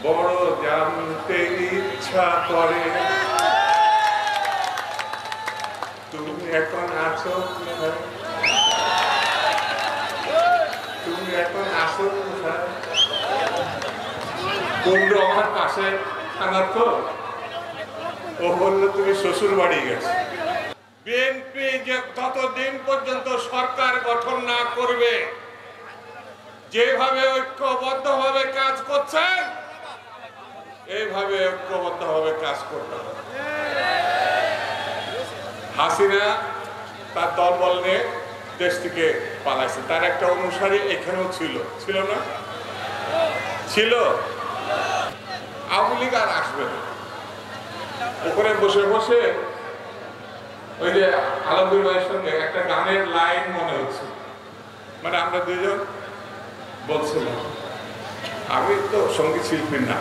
বড় জানতে ইচ্ছা করে তুমি এখন আছো কোথায়, তুমি এখন আছো কোথায়। কুণ্ড আমার পাশে থানার তো, ও বললো তুমি শ্বশুর বাড়ি গেছো। বিএনপি যে ততদিন পর্যন্ত সরকার গঠন না করবে, যেভাবে ঐক্যবদ্ধভাবে কাজ করছেন এইভাবে ঐক্যবদ্ধভাবে কাজ করতে হবে। হাসিনা তার দলবল নিয়ে দেশ থেকে পালাইছে, তার একটা অনুসারী এখানেও ছিল না, ছিল। আওয়ামী লীগ আর আসবে না। ওখানে বসে বসে ওই যে আলমগীর ভাইয়ের সঙ্গে একটা গানের লাইন মনে হচ্ছে, মানে আমরা দুজন বলছিলাম, আমি তো সঙ্গীত শিল্পী না,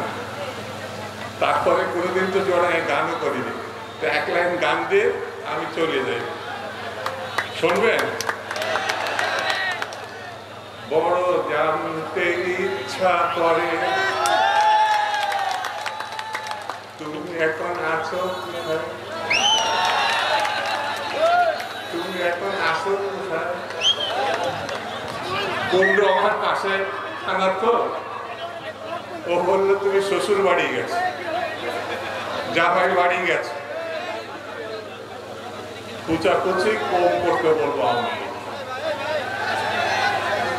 তারপরে কোনোদিন তো জোড়ায় গানও করিনি, তো এক লাইন গান দিয়ে আমি চলে যাই, শুনবেন? বড় জানতে ইচ্ছা করে তুমি এখন আছো কোথায়, তুমি এখন আছো কোথায়। কুণ্ড আমার পাশে থানার তো, ও বললো তুমি শ্বশুর বাড়ি গেছো, জামাই বাড়ি গেছো। কুচাকুচি কম করতে বলবো আমি।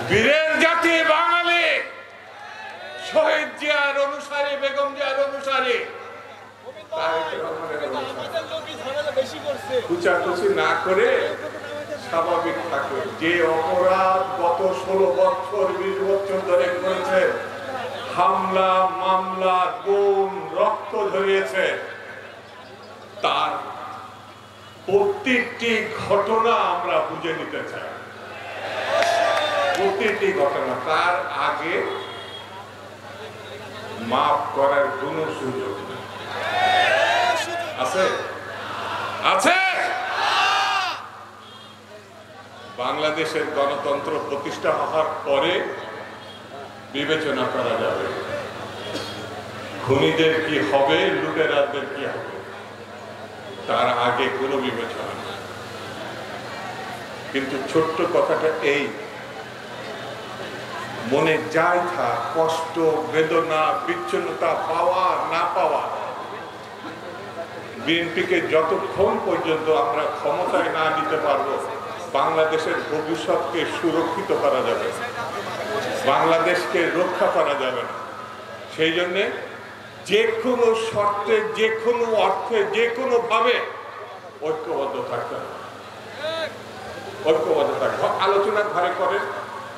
বীরের জাতি বাঙালি, শহীদ জিয়ার অনুসারী, বেগম জিয়ার অনুসারী, কুচাকুচি না করে স্বাভাবিক থাকবে। যে অপরাধ গত 16 বছর 20 বছর ধরে করেছে, হামলা মামলা গুম রক্ত ঝরিয়েছে, তার প্রত্যেকটি ঘটনা আমরা বুঝে নিতে চাই। প্রত্যেকটি ঘটনা, তার আগে মাফ করার কোন সুযোগ নেই। আছে আছে বাংলাদেশের গণতন্ত্র প্রতিষ্ঠা হওয়ার পরে বিবেচনা করা যাবে খুনিদের কি হবে, লুটেরাদের কি হবে, তার আগে কোনো বিবেচনা নেই। কিন্তু ছোট্ট কথাটা এই, মনে যাই থাক কষ্ট বেদনা বিচ্ছিন্নতা পাওয়া না পাওয়া, বিএনপিকে যতক্ষণ পর্যন্ত আমরা ক্ষমতায় না নিতে পারবো বাংলাদেশের ভবিষ্যৎকে সুরক্ষিত করা যাবে, বাংলাদেশকে রক্ষা করা যাবে না। সেই জন্যে যে কোনো শর্তে, যে কোনো অর্থে, যে কোনো ভাবে ঐক্যবদ্ধ থাকতে হবে। ঐক্যবদ্ধ থাকবে, আলোচনা ঘরে করেন,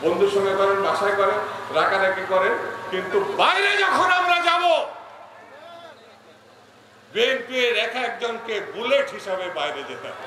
বন্ধুর সঙ্গে করেন, বাসায় করেন, রাগারাগি করেন, কিন্তু বাইরে যখন আমরা যাব বিএনপির এক একজনকে বুলেট হিসাবে বাইরে যেতে হবে।